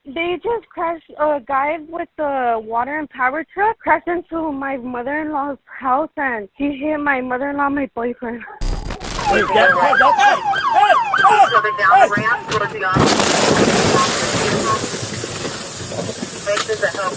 They just crashed a guy with the water and power truck, crashed into my mother-in-law's house, and he hit my mother-in-law, my boyfriend. Further down the ramp towards the office. This is a help.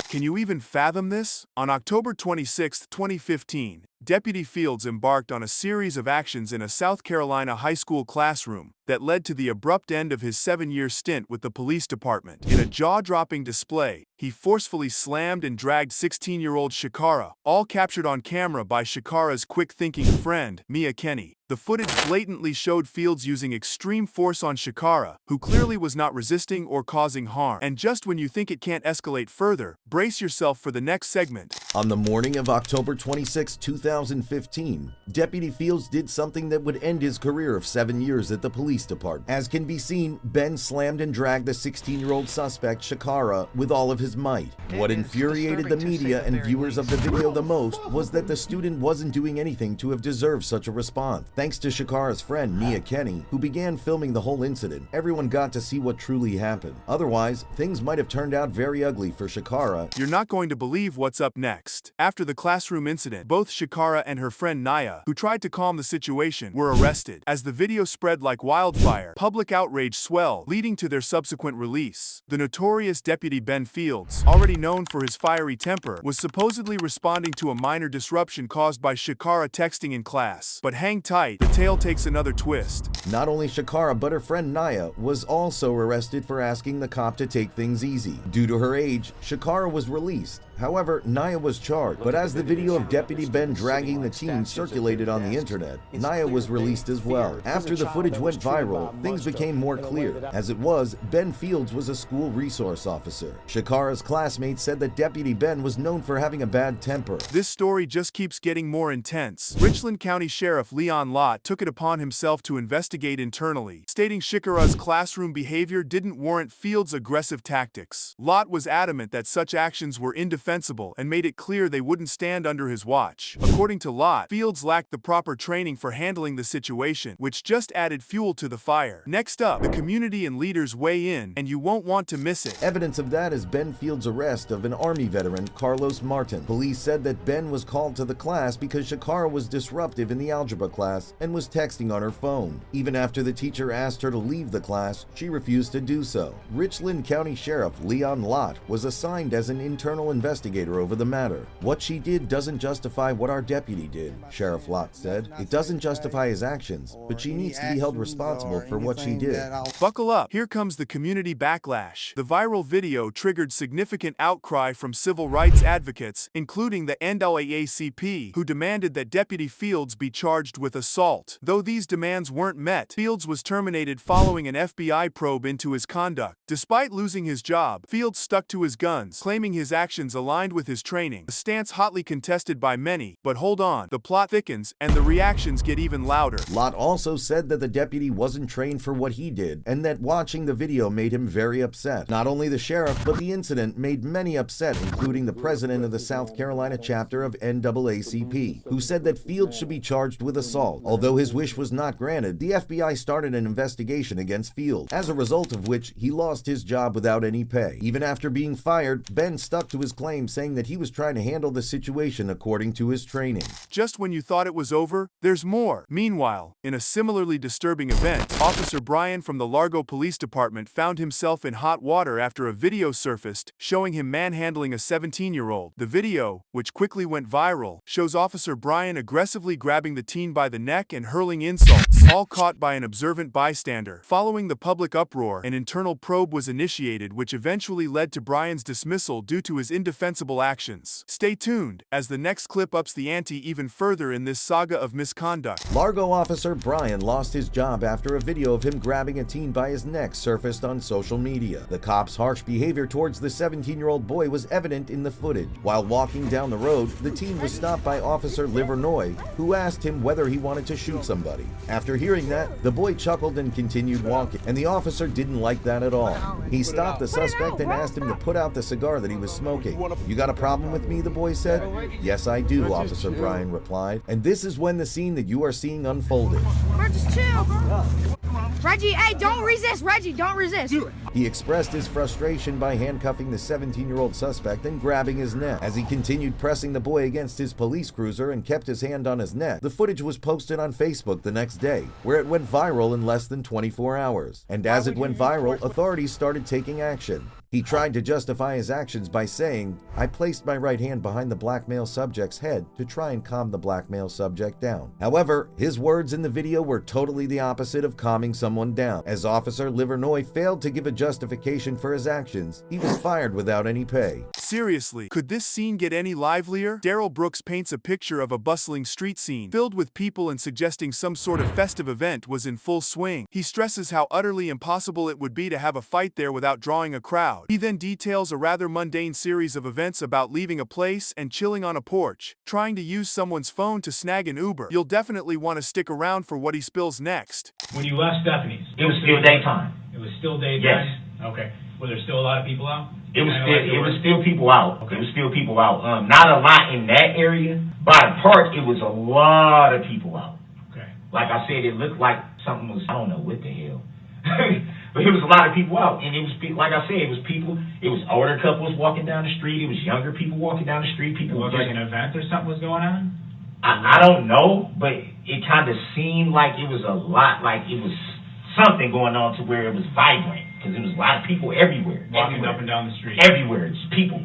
Can you even fathom this? On October 26, 2015, Deputy Fields embarked on a series of actions in a South Carolina high school classroom that led to the abrupt end of his 7-year stint with the police department. In a jaw-dropping display, he forcefully slammed and dragged 16-year-old Shakara, all captured on camera by Shakara's quick-thinking friend, Mia Kenny. The footage blatantly showed Fields using extreme force on Shakara, who clearly was not resisting or causing harm. And just when you think it can't escalate further, brace yourself for the next segment. On the morning of October 26, 2015, Deputy Fields did something that would end his career of 7 years at the police department. As can be seen, Ben slammed and dragged the 16-year-old suspect, Shakara, with all of his might. What infuriated the media and viewers of the video the most was that the student wasn't doing anything to have deserved such a response. Thanks to Shakara's friend, Mia Kenny, who began filming the whole incident, everyone got to see what truly happened. Otherwise, things might have turned out very ugly for Shakara. You're not going to believe what's up next. After the classroom incident, both Shakara and her friend Naya, who tried to calm the situation, were arrested. As the video spread like wildfire, public outrage swelled, leading to their subsequent release. The notorious Deputy Ben Fields, already known for his fiery temper, was supposedly responding to a minor disruption caused by Shakara texting in class. But hang tight, the tale takes another twist. Not only Shakara, but her friend Naya was also arrested for asking the cop to take things easy. Due to her age, Shakara was released. However, Naya was charged, but as the video of Deputy Ben dragging the teen circulated on the internet, Naya was released as well. After the footage went viral, things became more clear. As it was, Ben Fields was a school resource officer. Shakara's classmates said that Deputy Ben was known for having a bad temper. This story just keeps getting more intense. Richland County Sheriff Leon Lott took it upon himself to investigate internally, stating Shakara's classroom behavior didn't warrant Fields' aggressive tactics. Lott was adamant that such actions were indefensible and made it clear they wouldn't stand under his watch. According to Lott, Fields lacked the proper training for handling the situation, which just added fuel to the fire. Next up, the community and leaders weigh in, and you won't want to miss it. Evidence of that is Ben Fields' arrest of an Army veteran, Carlos Martin. Police said that Ben was called to the class because Shakara was disruptive in the algebra class and was texting on her phone. Even after the teacher asked her to leave the class, she refused to do so. Richland County Sheriff Leon Lott was assigned as an internal investigator over the matter. What she did doesn't justify what our deputy did, Sheriff Lott said. It doesn't justify his actions, but she needs to be held responsible for what she did. Buckle up, here comes the community backlash. The viral video triggered significant outcry from civil rights advocates, including the NAACP, who demanded that Deputy Fields be charged with assault. Though these demands weren't met, Fields was terminated following an FBI probe into his conduct. Despite losing his job, Fields stuck to his guns, claiming his actions aligned with his training, a stance hotly contested by many. But hold on, the plot thickens and the reactions get even louder. Lott also said that the deputy wasn't trained for what he did and that watching the video made him very upset. Not only the sheriff, but the incident made many upset, including the president of the South Carolina chapter of NAACP, who said that Fields should be charged with assault. Although his wish was not granted, the FBI started an investigation against Fields, as a result of which he lost his job without any pay. Even after being fired, Ben stuck to his claim, saying that he was trying to handle the situation according to his training. Just when you thought it was over, there's more. Meanwhile, in a similarly disturbing event, Officer Brian from the Largo Police Department found himself in hot water after a video surfaced showing him manhandling a 17-year-old. The video, which quickly went viral, shows Officer Brian aggressively grabbing the teen by the neck and hurling insults, all caught by an observant bystander. Following the public uproar, an internal probe was initiated which eventually led to Brian's dismissal due to his indefensible actions. this. Stay tuned, as the next clip ups the ante even further in this saga of misconduct. Largo officer Brian lost his job after a video of him grabbing a teen by his neck surfaced on social media. The cop's harsh behavior towards the 17-year-old boy was evident in the footage. While walking down the road, the teen was stopped by Officer Livernoy, who asked him whether he wanted to shoot somebody. After hearing that, the boy chuckled and continued walking, and the officer didn't like that at all. He stopped the suspect and asked him to put out the cigar that he was smoking. "You got a problem with me?" the boy said. "Yes, I do," Officer Brian replied. And this is when the scene that you are seeing unfolded. Bro, just chill, bro. Reggie, hey, don't resist. Reggie, don't resist. He expressed his frustration by handcuffing the 17-year-old suspect and grabbing his neck. As he continued pressing the boy against his police cruiser and kept his hand on his neck, the footage was posted on Facebook the next day, where it went viral in less than 24 hours. And as it went viral, authorities started taking action. He tried to justify his actions by saying, "I placed my right hand behind the black male subject's head to try and calm the black male subject down." However, his words in the video were totally the opposite of calming someone down. As Officer Livernoy failed to give a justification for his actions, he was fired without any pay. Seriously, could this scene get any livelier? Daryl Brooks paints a picture of a bustling street scene, filled with people and suggesting some sort of festive event was in full swing. He stresses how utterly impossible it would be to have a fight there without drawing a crowd. He then details a rather mundane series of events about leaving a place and chilling on a porch, trying to use someone's phone to snag an Uber. You'll definitely want to stick around for what he spills next. When you left Stephanie's, It was still daytime. it was still daytime? Yes. Okay. Were there still a lot of people out? It was Kinda still like it was yours? still people out. Okay. It was still people out. Not a lot in that area. By the park, it was a lot of people out. Okay. Like I said, it looked like something was, I don't know what the hell. But it was a lot of people out. And it was, like I said, it was people, it was older couples walking down the street. It was younger people walking down the street. It People looked like an event or something was going on? I don't know, but it kind of seemed like it was a lot, like it was something going on to where it was vibrant. Because there was a lot of people everywhere. Walking everywhere. up and down the street. Everywhere. It's people.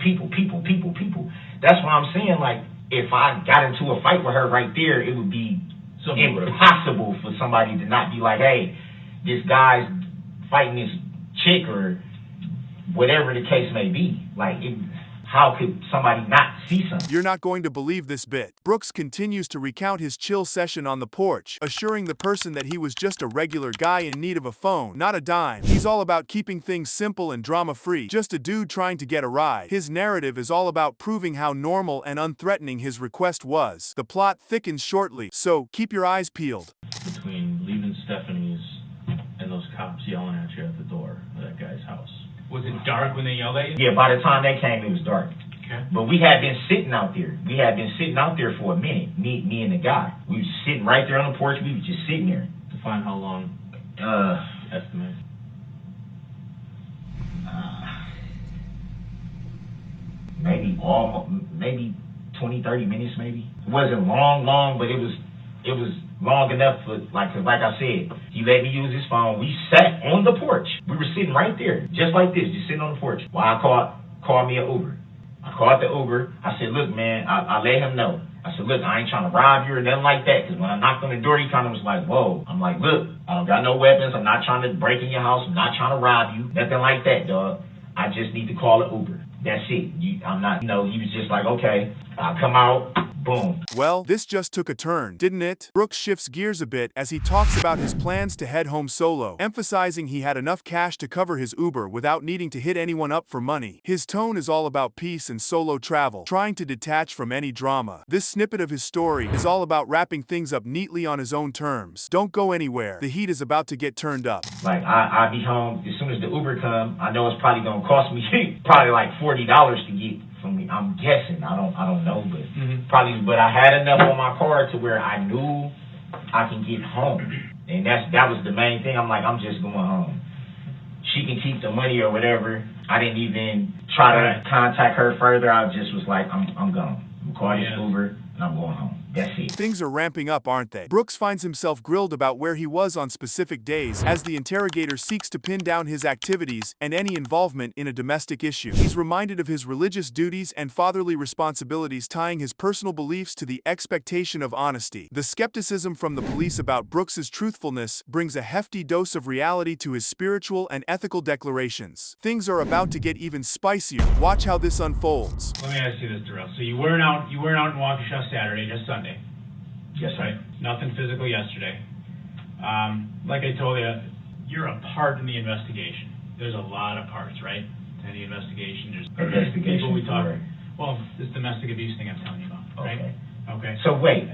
That's what I'm saying. Like, if I got into a fight with her right there, it would be impossible for somebody to not be like, hey, this guy's fighting this chick or whatever the case may be. Like, how could somebody not see something? You're not going to believe this bit. Brooks continues to recount his chill session on the porch, assuring the person that he was just a regular guy in need of a phone, not a dime. He's all about keeping things simple and drama-free, just a dude trying to get a ride. His narrative is all about proving how normal and unthreatening his request was. The plot thickens shortly, so keep your eyes peeled. Between leaving Stephanie's and those cops yelling at you at the door of that guy's house. Was it dark when they yelled at you? Yeah, by the time they came, it was dark. Okay. But we had been sitting out there. We had been sitting out there for a minute, me and the guy. We was sitting right there on the porch. We was just sitting there. To find how long, estimate? Maybe 20, 30 minutes maybe. It wasn't long, but it was long enough for, like I said, he let me use his phone. We sat on the porch. We were sitting right there, just like this, just sitting on the porch. While I called me an Uber. I called the Uber. I said, look, man, I let him know. I said, look, I ain't trying to rob you or nothing like that. Because when I knocked on the door, he kind of was like, whoa. I'm like, look, I don't got no weapons. I'm not trying to break in your house. I'm not trying to rob you. Nothing like that, dog. I just need to call an Uber. That's it. I'm not, he was just like, okay, I'll come out. Boom. Well, this just took a turn, didn't it? Brooks shifts gears a bit as he talks about his plans to head home solo, emphasizing he had enough cash to cover his Uber without needing to hit anyone up for money. His tone is all about peace and solo travel, trying to detach from any drama. This snippet of his story is all about wrapping things up neatly on his own terms. Don't go anywhere. The heat is about to get turned up. Like, I'll be home as soon as the Uber come. I know it's probably going to cost me probably like $40 to get from me. I'm guessing. I don't know, but probably. But I had enough on my card to where I knew I can get home, and that was the main thing. I'm like, I'm just going home. She can keep the money or whatever. I didn't even try to contact her further. I just was like, I'm gone. I'm calling this Uber and I'm going home. That's it. Things are ramping up, aren't they? Brooks finds himself grilled about where he was on specific days as the interrogator seeks to pin down his activities and any involvement in a domestic issue. He's reminded of his religious duties and fatherly responsibilities, tying his personal beliefs to the expectation of honesty. The skepticism from the police about Brooks's truthfulness brings a hefty dose of reality to his spiritual and ethical declarations. Things are about to get even spicier. Watch how this unfolds. Let me ask you this, Darrell. So you weren't out in Waukesha Saturday, just Sunday. Yes, Right? Nothing physical yesterday. Like I told you, you're a part in the investigation. There's a lot of parts, right? To any investigation. There's Investigation people we talk. for- Well, this domestic abuse thing I'm telling you about, right? Okay. Okay. So wait.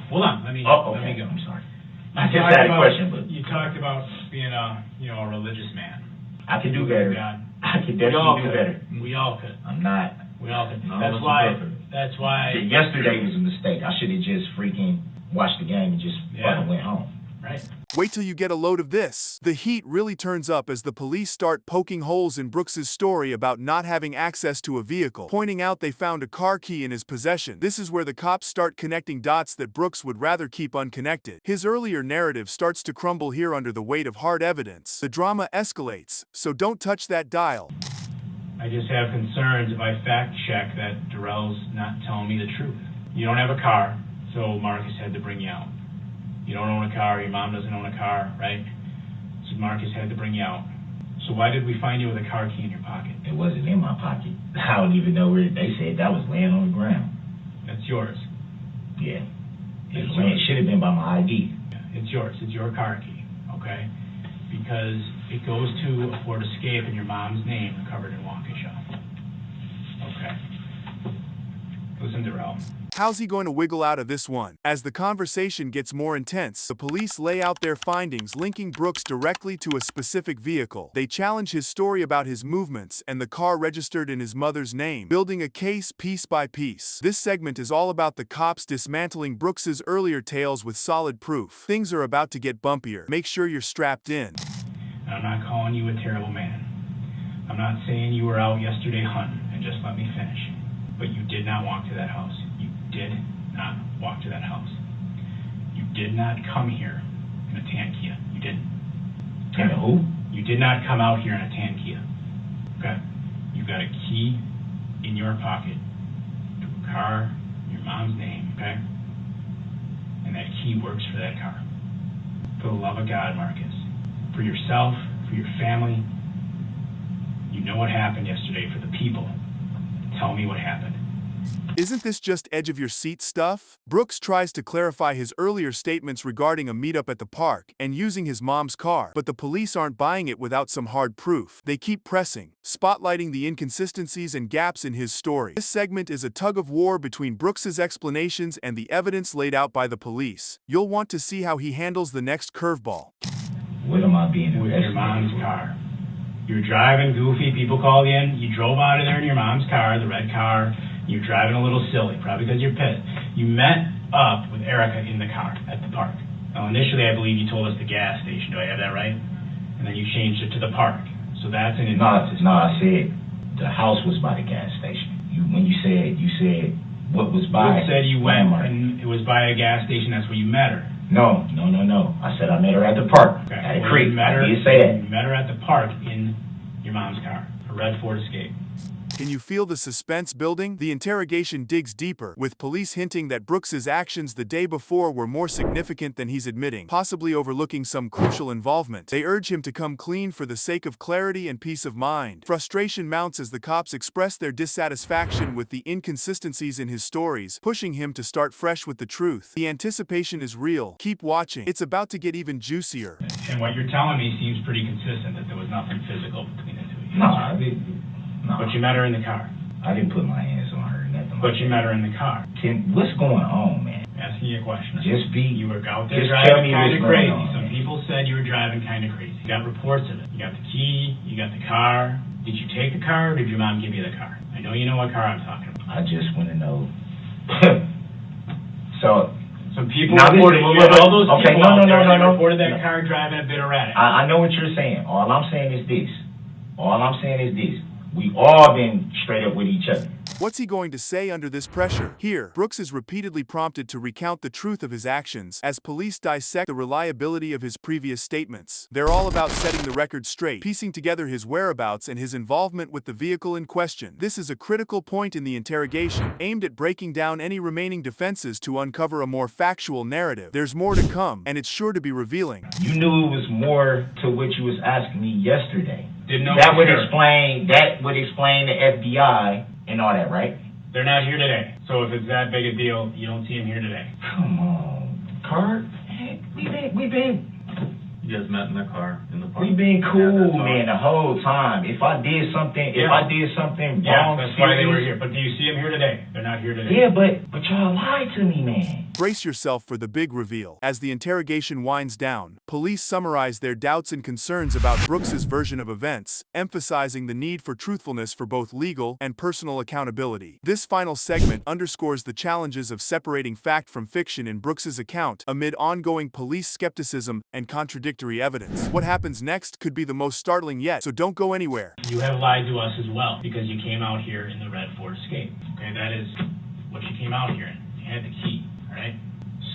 Hold on. Let me Oh, let me okay. go. I'm sorry. You I just talked had a about- question, but You talked about being a religious man. I could do better. God. I could We all definitely do could. better. We all could. I'm not. We all could. None of That's us are why. perfect. That's why. Yesterday was a mistake. I should have just freaking watched the game and just Yeah. fucking went home. Right. Wait till you get a load of this. The heat really turns up as the police start poking holes in Brooks's story about not having access to a vehicle, pointing out they found a car key in his possession. This is where the cops start connecting dots that Brooks would rather keep unconnected. His earlier narrative starts to crumble here under the weight of hard evidence. The drama escalates, so don't touch that dial. I just have concerns if I fact check that Darrell's not telling me the truth. You don't have a car, so Marcus had to bring you out. You don't own a car, your mom doesn't own a car, right? So Marcus had to bring you out. So why did we find you with a car key in your pocket? It wasn't in my pocket. I don't even know where they said that was laying on the ground. That's yours. Yeah. It's It should have been by my ID. It's yours. It's your car key, okay? Because it goes to a Ford Escape in your mom's name covered in Waukesha. Okay. Listen, Darrell. How's he going to wiggle out of this one? As the conversation gets more intense, the police lay out their findings linking Brooks directly to a specific vehicle. They challenge his story about his movements and the car registered in his mother's name, building a case piece by piece. This segment is all about the cops dismantling Brooks's earlier tales with solid proof. Things are about to get bumpier. Make sure you're strapped in. I'm not calling you a terrible man. I'm not saying you were out yesterday hunting, and just let me finish. But you did not walk to that house. You did not walk to that house. You did not come here in a tan Kia. You didn't. And who? You did not come out here in a tan Kia. Okay? You got a key in your pocket to a car in your mom's name, okay? And that key works for that car. For the love of God, Marcus. For yourself, for your family. You know what happened yesterday for the people. Tell me what happened. Isn't this just edge-of-your-seat stuff? Brooks tries to clarify his earlier statements regarding a meetup at the park and using his mom's car, but the police aren't buying it without some hard proof. They keep pressing, spotlighting the inconsistencies and gaps in his story. This segment is a tug-of-war between Brooks's explanations and the evidence laid out by the police. You'll want to see how he handles the next curveball. What am I being With your mom's investigated for? car. You were driving goofy, people called you in, you drove out of there in your mom's car, the red car, you're driving a little silly, probably because you're pissed. You met up with Erica in the car at the park. Now initially I believe you told us the gas station, do I have that right? And then you changed it to the park. So that's an No, inconsistency. I said the house was by the gas station. When you said what was by. You said you went Landmark. and it was by a gas station, that's where you met her. No. I said I met her at the park. Okay. At a Well, creek. you met her, I did say that. You met her at the park in your mom's car, a red Ford Escape. Can you feel the suspense building? The interrogation digs deeper, with police hinting that Brooks's actions the day before were more significant than he's admitting, possibly overlooking some crucial involvement. They urge him to come clean for the sake of clarity and peace of mind. Frustration mounts as the cops express their dissatisfaction with the inconsistencies in his stories, pushing him to start fresh with the truth. The anticipation is real. Keep watching. It's about to get even juicier. And what you're telling me seems pretty consistent, that there was nothing physical between the two of you. No, I didn't. No. But you met her in the car. I didn't put my hands on her. Nothing. But you met her in the car. What's going on, man? Asking you a question. Just be. You were out there Just tell driving me kind of what's going crazy. on, Some man. people said you were driving kind of crazy. You got reports of it. You got the key. You got the car. Did you take the car or did your mom give you the car? I know you know what car I'm talking about. I just want to know. So. Some people Now, reported, listen, you had all those okay, people no, out no, there no, that no, no. reported that No. car driving a bit erratic. I know what you're saying. All I'm saying is this. We all been straight up with each other. What's he going to say under this pressure? Here, Brooks is repeatedly prompted to recount the truth of his actions as police dissect the reliability of his previous statements. They're all about setting the record straight, piecing together his whereabouts and his involvement with the vehicle in question. This is a critical point in the interrogation, aimed at breaking down any remaining defenses to uncover a more factual narrative. There's more to come, and it's sure to be revealing. You knew it was more to what you was asking me yesterday. Didn't know That for would sure. explain the FBI and all that, right? They're not here today. So if it's that big a deal, you don't see them here today. Come on, Kurt. Hey, we've been You guys met in the car in the park. We've been Yeah, cool, that's all. man, the whole time. If I did something Yeah. wrong, That's why they were serious- here. But do you see them here today? They're not here today. Yeah, but y'all lied to me, man. Brace yourself for the big reveal. As the interrogation winds down, police summarize their doubts and concerns about Brooks's version of events, emphasizing the need for truthfulness for both legal and personal accountability. This final segment underscores the challenges of separating fact from fiction in Brooks's account amid ongoing police skepticism and contradictory evidence. What happens next could be the most startling yet, so don't go anywhere. You have lied to us as well because you came out here in the red Ford Escape. Okay, that is what you came out here in. You had the key, all right?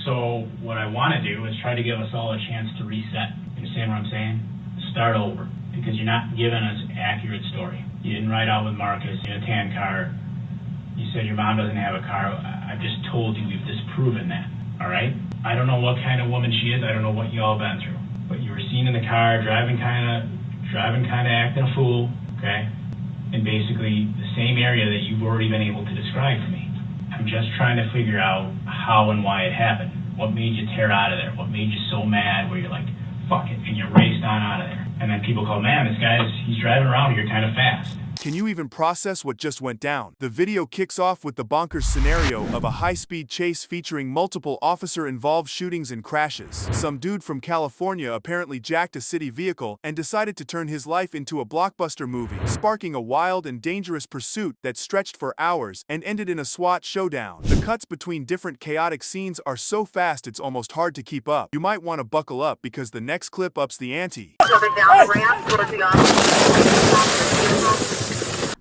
So what I want to do is try to give us all a chance to reset. You understand what I'm saying? Start over because you're not giving us an accurate story. You didn't ride out with Marcus in a tan car. You said your mom doesn't have a car. I've just told you we've disproven that, all right? I don't know what kind of woman she is. I don't know what you all been through. But you were seen in the car driving kind of acting a fool, okay? In basically the same area that you've already been able to describe to me. I'm just trying to figure out how and why it happened. What made you tear out of there? What made you so mad where you're like, fuck it, and you raced on out of there? And then people call, man, he's driving around here kind of fast. Can you even process what just went down? The video kicks off with the bonkers scenario of a high-speed chase featuring multiple officer-involved shootings and crashes. Some dude from California apparently jacked a city vehicle and decided to turn his life into a blockbuster movie, sparking a wild and dangerous pursuit that stretched for hours and ended in a SWAT showdown. The cuts between different chaotic scenes are so fast it's almost hard to keep up. You might want to buckle up because the next clip ups the ante. So they're down the ramp towards the officer.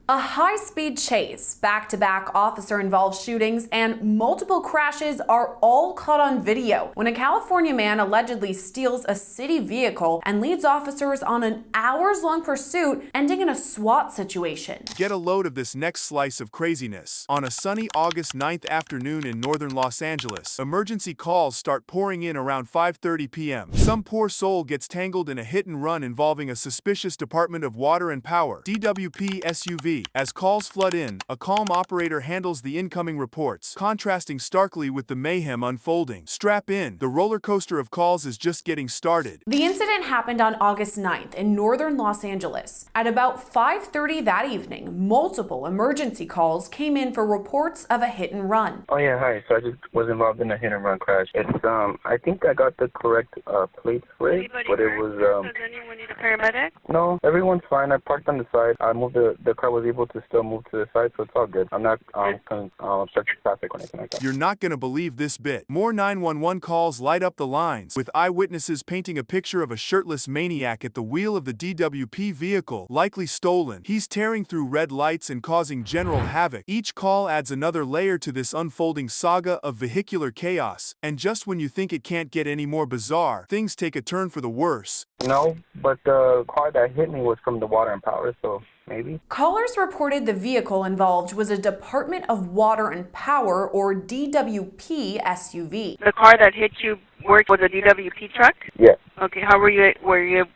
A high-speed chase, back-to-back officer-involved shootings, and multiple crashes are all caught on video when a California man allegedly steals a city vehicle and leads officers on an hours-long pursuit, ending in a SWAT situation. Get a load of this next slice of craziness. On a sunny August 9th afternoon in northern Los Angeles, emergency calls start pouring in around 5:30 p.m. Some poor soul gets tangled in a hit-and-run involving a suspicious Department of Water and Power (DWP) SUV. As calls flood in, a calm operator handles the incoming reports, contrasting starkly with the mayhem unfolding. Strap in, the roller coaster of calls is just getting started. The incident happened on August 9th in northern Los Angeles. At about 5:30 that evening, multiple emergency calls came in for reports of a hit-and-run. Oh yeah, hi. So I just was involved in a hit-and-run crash. It's I think I got the correct plates for it, but it was Does anyone need a paramedic? no, everyone's fine. I parked on the side. I moved the car was able to still move to the side, so it's all good. I'm not obstructing traffic or anything like that. You're not gonna believe this bit. More 911 calls light up the lines, with eyewitnesses painting a picture of a shirtless maniac at the wheel of the DWP vehicle, likely stolen. He's tearing through red lights and causing general havoc. Each call adds another layer to this unfolding saga of vehicular chaos, and just when you think it can't get any more bizarre, things take a turn for the worse. No, but the car that hit me was from the Water and Power, so maybe. Callers reported the vehicle involved was a Department of Water and Power, or DWP, SUV. The car that hit you was a DWP truck? Yeah. Okay, how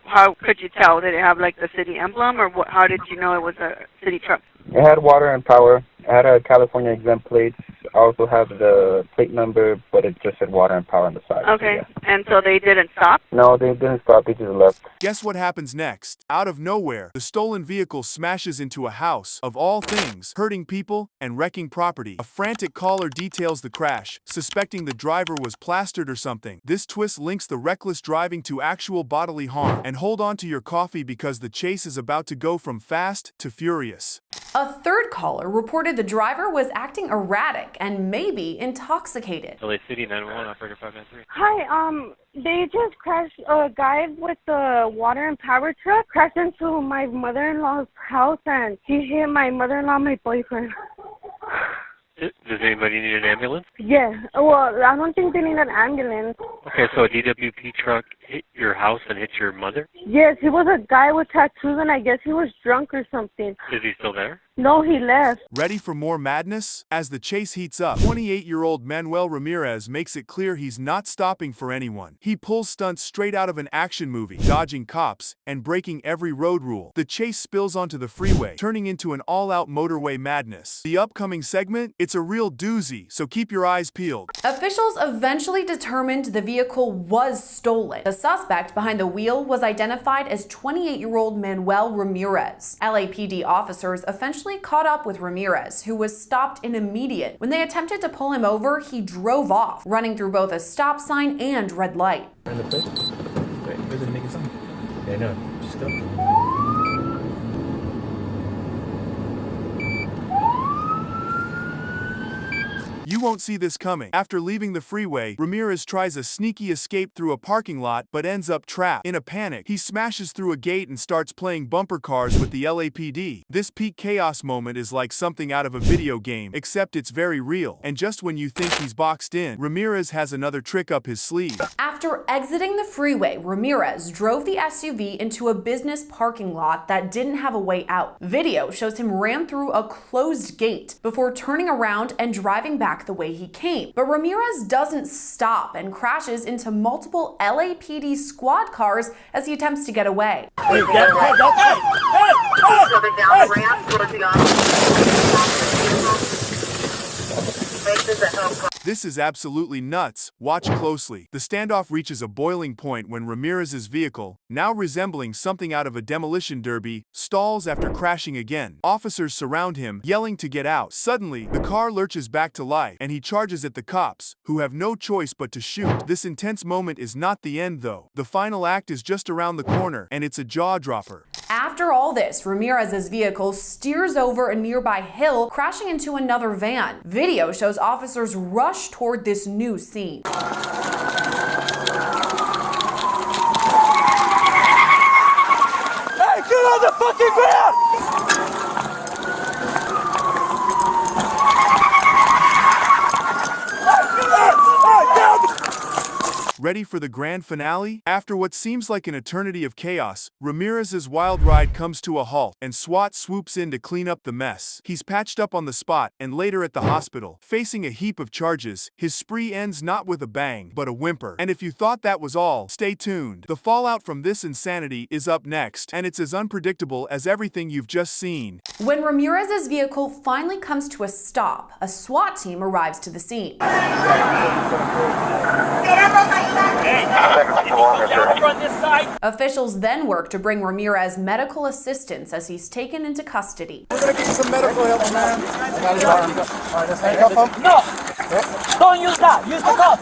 how could you tell? Did it have like the city emblem, or how did you know it was a city truck? It had Water and Power. It had a California exempt plate. I also have the plate number, but it just said Water and Power on the side. Okay, So, yeah. and so they didn't stop? No, they didn't stop. They just left. Guess what happens next? Out of nowhere, the stolen vehicle smashes into a house, of all things, hurting people and wrecking property. A frantic caller details the crash, suspecting the driver was plastered or something. This twist links the reckless driving to actual bodily harm. And hold on to your coffee because the chase is about to go from fast to furious. A third caller reported the driver was acting erratic and maybe intoxicated. LA City 911, operator 593. Hi, they just crashed a guy with the Water and Power truck, crashed into my mother-in-law's house, and he hit my mother-in-law, my boyfriend. Does anybody need an ambulance? Yeah. Well, I don't think they need an ambulance. Okay, so a DWP truck hit your house and hit your mother? Yes, he was a guy with tattoos, and I guess he was drunk or something. Is he still there? No, he left. Ready for more madness? As the chase heats up, 28-year-old Manuel Ramirez makes it clear he's not stopping for anyone. He pulls stunts straight out of an action movie, dodging cops and breaking every road rule. The chase spills onto the freeway, turning into an all-out motorway madness. The upcoming segment? It's a real doozy, so keep your eyes peeled. Officials eventually determined the vehicle was stolen. The suspect behind the wheel was identified as 28-year-old Manuel Ramirez. LAPD officers eventually caught up with Ramirez, who was stopped in immediate. When they attempted to pull him over, he drove off, running through both a stop sign and red light. Wait, where's the niggas on? Yeah, no, just go. You won't see this coming. After leaving the freeway, Ramirez tries a sneaky escape through a parking lot but ends up trapped. In a panic, he smashes through a gate and starts playing bumper cars with the LAPD. This peak chaos moment is like something out of a video game, except it's very real. And just when you think he's boxed in, Ramirez has another trick up his sleeve. After exiting the freeway, Ramirez drove the SUV into a business parking lot that didn't have a way out. Video shows him ram through a closed gate before turning around and driving back the way he came. But Ramirez doesn't stop and crashes into multiple LAPD squad cars as he attempts to get away. Coming down the ramp towards the office. This is absolutely nuts. Watch closely. The standoff reaches a boiling point when Ramirez's vehicle, now resembling something out of a demolition derby, stalls after crashing again. Officers surround him, yelling to get out. Suddenly, the car lurches back to life, and he charges at the cops, who have no choice but to shoot. This intense moment is not the end, though. The final act is just around the corner, and it's a jaw-dropper. After all this, Ramirez's vehicle steers over a nearby hill, crashing into another van. Video shows officers rush toward this new scene. Hey, get on the fucking ground! Ready for the grand finale? After what seems like an eternity of chaos, Ramirez's wild ride comes to a halt, and SWAT swoops in to clean up the mess. He's patched up on the spot, and later at the hospital. Facing a heap of charges, his spree ends not with a bang, but a whimper. And if you thought that was all, stay tuned. The fallout from this insanity is up next, and it's as unpredictable as everything you've just seen. When Ramirez's vehicle finally comes to a stop, a SWAT team arrives to the scene. Officials then work to bring Ramirez medical assistance as he's taken into custody. We're gonna get you some medical help, man. No! Don't use that! Use the cup!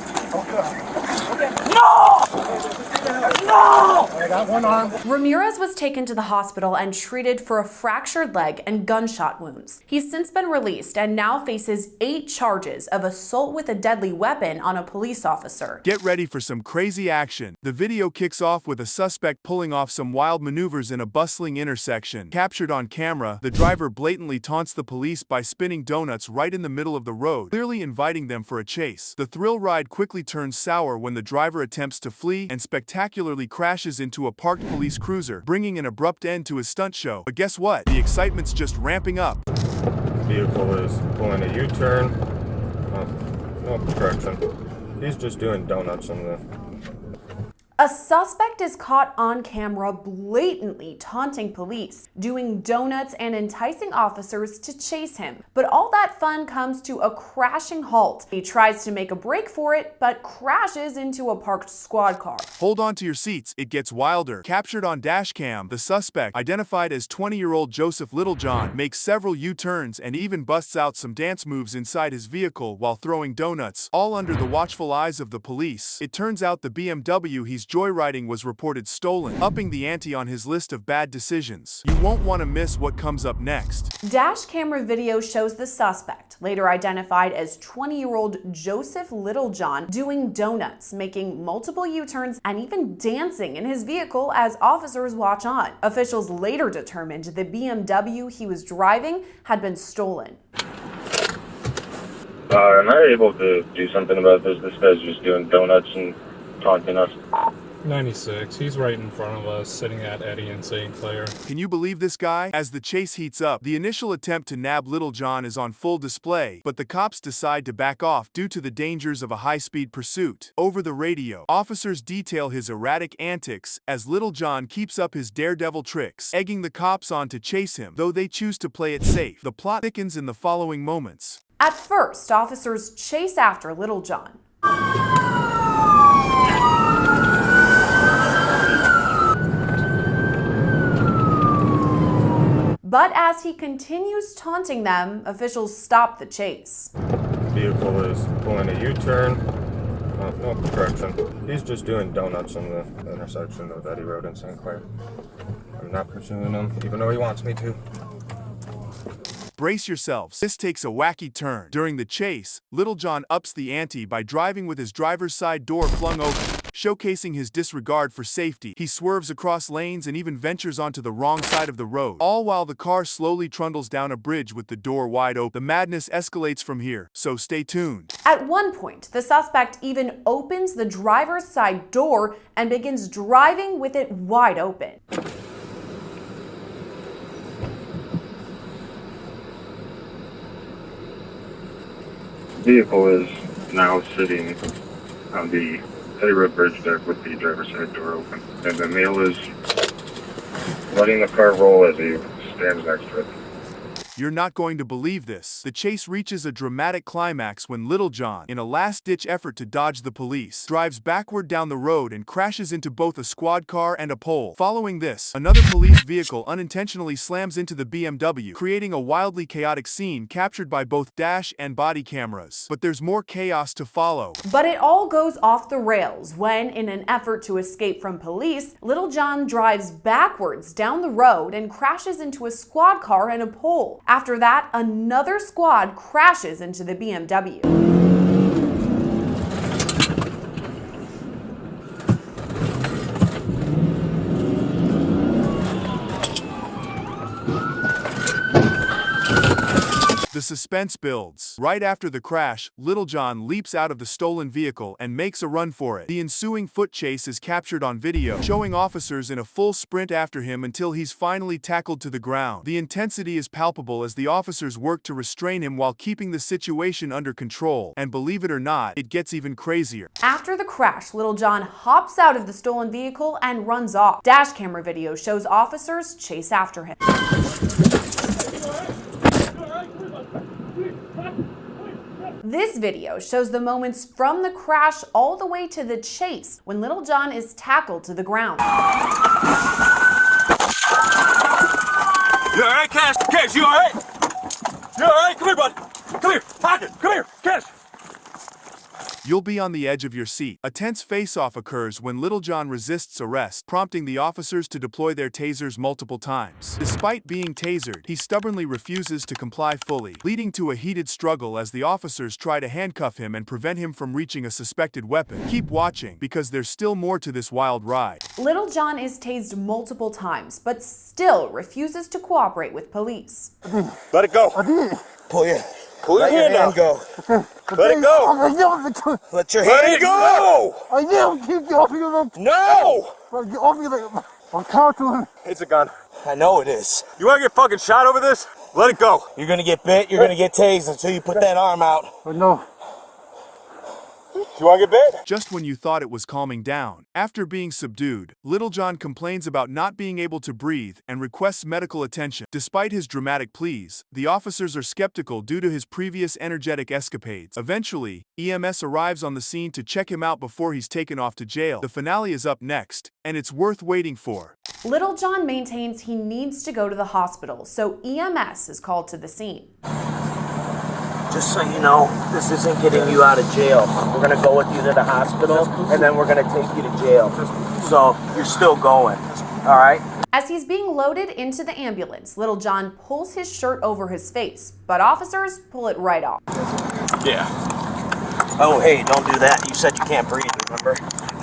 No! No! I got one arm. Ramirez was taken to the hospital and treated for a fractured leg and gunshot wounds. He's since been released and now faces 8 charges of assault with a deadly weapon on a police officer. Get ready for some crazy action. The video kicks off with a suspect pulling off some wild maneuvers in a bustling intersection. Captured on camera, the driver blatantly taunts the police by spinning donuts right in the middle of the road, clearly inviting them for a chase. The thrill ride quickly turns sour when the driver attempts to flee and spectacularly crashes into a parked police cruiser, bringing an abrupt end to his stunt show. But guess what? The excitement's just ramping up. The vehicle is pulling a U-turn. No obstruction. He's just doing donuts on the... A suspect is caught on camera blatantly taunting police, doing donuts and enticing officers to chase him. But all that fun comes to a crashing halt. He tries to make a break for it, but crashes into a parked squad car. Hold on to your seats, it gets wilder. Captured on dash cam, the suspect, identified as 20-year-old Joseph Littlejohn, makes several U-turns and even busts out some dance moves inside his vehicle while throwing donuts, all under the watchful eyes of the police. It turns out the BMW he's joyriding was reported stolen, upping the ante on his list of bad decisions. You won't want to miss what comes up next. Dash camera video shows the suspect, later identified as 20-year-old Joseph Littlejohn, doing donuts, making multiple U-turns, and even dancing in his vehicle as officers watch on. Officials later determined the BMW he was driving had been stolen. Am I able to do something about this? This guy's just doing donuts and taunting us. 96. He's right in front of us, sitting at Eddie and St. Clair. Can you believe this guy? As the chase heats up, the initial attempt to nab Little John is on full display, but the cops decide to back off due to the dangers of a high-speed pursuit. Over the radio, officers detail his erratic antics as Little John keeps up his daredevil tricks, egging the cops on to chase him, though they choose to play it safe. The plot thickens in the following moments. At first, officers chase after Little John. But as he continues taunting them, officials stop the chase. Vehicle is pulling a U-turn. No, correction. He's just doing donuts on the intersection of Eddie Road and St. Clair. I'm not pursuing him, even though he wants me to. Brace yourselves. This takes a wacky turn. During the chase, Little John ups the ante by driving with his driver's side door flung open, showcasing his disregard for safety. He swerves across lanes and even ventures onto the wrong side of the road, all while the car slowly trundles down a bridge with the door wide open. The madness escalates from here, so stay tuned. At one point, the suspect even opens the driver's side door and begins driving with it wide open. Vehicle is now sitting on the Eddie Road bridge deck with the driver's side door open, and the male is letting the car roll as he stands next to it. You're not going to believe this. The chase reaches a dramatic climax when Little John, in a last-ditch effort to dodge the police, drives backward down the road and crashes into both a squad car and a pole. Following this, another police vehicle unintentionally slams into the BMW, creating a wildly chaotic scene captured by both dash and body cameras. But there's more chaos to follow. But it all goes off the rails when, in an effort to escape from police, Little John drives backwards down the road and crashes into a squad car and a pole. After that, another squad crashes into the BMW. The suspense builds. Right after the crash, Little John leaps out of the stolen vehicle and makes a run for it. The ensuing foot chase is captured on video, showing officers in a full sprint after him until he's finally tackled to the ground. The intensity is palpable as the officers work to restrain him while keeping the situation under control. And believe it or not, it gets even crazier. After the crash, Little John hops out of the stolen vehicle and runs off. Dash camera video shows officers chase after him. This video shows the moments from the crash all the way to the chase when Little John is tackled to the ground. You alright, Cash? Cash, you alright? You alright? Come here, bud. Come here. Pocket. Come here. Cash. You'll be on the edge of your seat. A tense face-off occurs when Little John resists arrest, prompting the officers to deploy their tasers multiple times. Despite being tasered, he stubbornly refuses to comply fully, leading to a heated struggle as the officers try to handcuff him and prevent him from reaching a suspected weapon. Keep watching, because there's still more to this wild ride. Little John is tased multiple times, but still refuses to cooperate with police. Let it go. Pull your hand out. Go. Let it go. Let your hand go. I don't keep going. No. I'm It's a gun. I know it is. You want to get fucking shot over this? Let it go. You're going to get bit. You're going to get tased until you put that arm out. No. You want to get bit? Just when you thought it was calming down, after being subdued, Little John complains about not being able to breathe and requests medical attention. Despite his dramatic pleas, the officers are skeptical due to his previous energetic escapades. Eventually, EMS arrives on the scene to check him out before he's taken off to jail. The finale is up next, and it's worth waiting for. Little John maintains he needs to go to the hospital, so EMS is called to the scene. Just so you know, this isn't getting you out of jail. We're going to go with you to the hospital, and then we're going to take you to jail. So, you're still going, all right? As he's being loaded into the ambulance, Little John pulls his shirt over his face, but officers pull it right off. Yeah. Oh, hey, don't do that. You said you can't breathe, remember?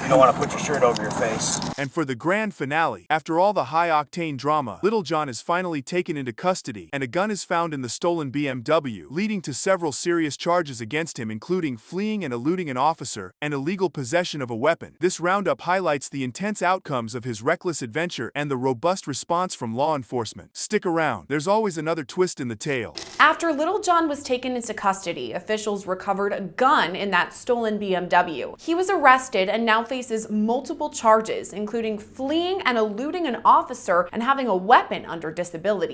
You don't want to put your shirt over your face. And for the grand finale, after all the high-octane drama, Little John is finally taken into custody, and a gun is found in the stolen BMW, leading to several serious charges against him, including fleeing and eluding an officer and illegal possession of a weapon. This roundup highlights the intense outcomes of his reckless adventure and the robust response from law enforcement. Stick around, there's always another twist in the tale. After Little John was taken into custody, officials recovered a gun in that stolen BMW. He was arrested and now faces multiple charges, including fleeing and eluding an officer and having a weapon under disability.